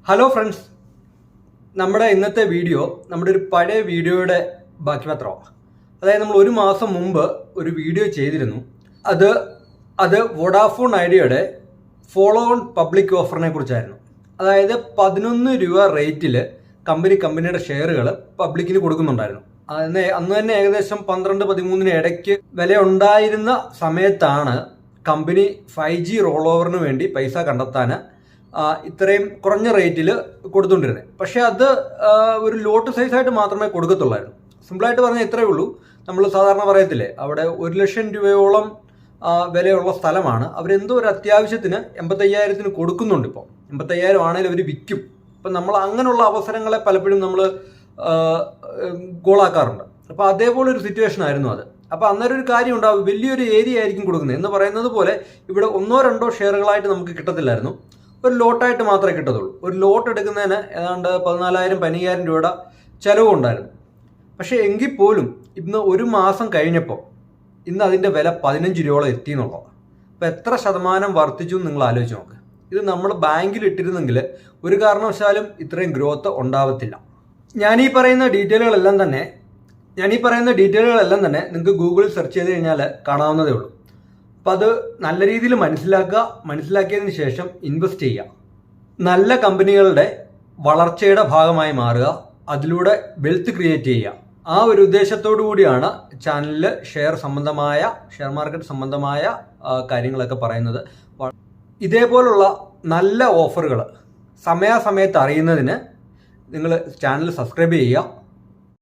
Hello friends, നമ്മുടെ ഇന്നത്തെ video നമ്മുടെ ഒരു പഴയ വീഡിയോയുടെ ബാക്കി പത്രമാണ്. അതായത് നമ്മൾ ഒരു മാസം മുമ്പ് ഒരു വീഡിയോ ചെയ്തിരുന്നു. അത് വോഡാഫോൺ ഐഡിയയുടെ ഫോളോ ഓൺ പബ്ലിക് ഓഫറിനെ കുറിച്ചായിരുന്നു. അതായത് 11 രൂപ റേറ്റിൽ കമ്പനിയുടെ ഷെയറുകൾ പബ്ലിക്കിന് കൊടുക്കുന്നുണ്ടായിരുന്നു. അന്ന് തന്നെ ഏകദേശം 12-13 ഇടയ്ക്ക് വില ഉണ്ടായിരുന്ന സമയത്താണ് കമ്പനി 5G റോൾ ഓവറിന് വേണ്ടി പൈസ കണ്ടെത്താൻ ഇത്രയും കുറഞ്ഞ റേറ്റിൽ കൊടുത്തുകൊണ്ടിരുന്നത്. പക്ഷെ അത് ഒരു ലോട്ട് സൈസായിട്ട് മാത്രമേ കൊടുക്കത്തുള്ളായിരുന്നു. സിമ്പിളായിട്ട് പറഞ്ഞാൽ ഇത്രയേ ഉള്ളൂ. നമ്മൾ സാധാരണ പറയത്തില്ലേ, അവിടെ 1 ലക്ഷം രൂപയോളം വിലയുള്ള സ്ഥലമാണ്. അവരെന്തോ ഒരു അത്യാവശ്യത്തിന് 85,000 കൊടുക്കുന്നുണ്ട്. ഇപ്പോൾ 85,000 ആണെങ്കിലും അവർ വിൽക്കും. അപ്പം നമ്മൾ അങ്ങനെയുള്ള അവസരങ്ങളെ പലപ്പോഴും നമ്മൾ ഗോളാക്കാറുണ്ട്. അപ്പോൾ അതേപോലെ ഒരു സിറ്റുവേഷൻ ആയിരുന്നു അത്. അപ്പോൾ അന്നേരം ഒരു കാര്യം ഉണ്ടാവും, വലിയൊരു ഏരിയ ആയിരിക്കും കൊടുക്കുന്നത്. എന്ന് പറയുന്നത് പോലെ ഇവിടെ 1-2 ഷെയറുകളായിട്ട് നമുക്ക് കിട്ടത്തില്ലായിരുന്നു, ഒരു ലോട്ടായിട്ട് മാത്രമേ കിട്ടത്തുള്ളൂ. ഒരു ലോട്ട് എടുക്കുന്നതിന് ഏതാണ്ട് 14,000-15,000 രൂപയുടെ ചിലവുണ്ടായിരുന്നു. പക്ഷേ എങ്കിൽ പോലും ഇന്ന് ഒരു മാസം കഴിഞ്ഞപ്പോൾ ഇന്ന് അതിൻ്റെ വില 15 രൂപയോളം എത്തി എന്നുള്ളതാണ്. അപ്പോൾ എത്ര ശതമാനം വർദ്ധിച്ചു എന്ന് നിങ്ങൾ ആലോചിച്ച് നോക്ക്. ഇത് നമ്മൾ ബാങ്കിൽ ഇട്ടിരുന്നെങ്കിൽ ഒരു കാരണവശാലും ഇത്രയും ഗ്രോത്ത് ഉണ്ടാവത്തില്ല. ഞാൻ ഈ പറയുന്ന ഡീറ്റെയിലുകളെല്ലാം തന്നെ നിങ്ങൾക്ക് ഗൂഗിളിൽ സെർച്ച് ചെയ്ത് കഴിഞ്ഞാൽ കാണാവുന്നതേ ഉള്ളൂ. അപ്പം അത് നല്ല രീതിയിൽ മനസ്സിലാക്കിയതിന് ശേഷം ഇൻവെസ്റ്റ് ചെയ്യുക. നല്ല കമ്പനികളുടെ വളർച്ചയുടെ ഭാഗമായി മാറുക, അതിലൂടെ വെൽത്ത് ക്രിയേറ്റ് ചെയ്യുക. ആ ഒരു ഉദ്ദേശത്തോടു കൂടിയാണ് ചാനലിൽ ഷെയർ മാർക്കറ്റ് സംബന്ധമായ കാര്യങ്ങളൊക്കെ പറയുന്നത്. ഇതേപോലുള്ള നല്ല ഓഫറുകൾ സമയാസമയത്ത് അറിയുന്നതിന് നിങ്ങൾ ചാനൽ സബ്സ്ക്രൈബ് ചെയ്യുക.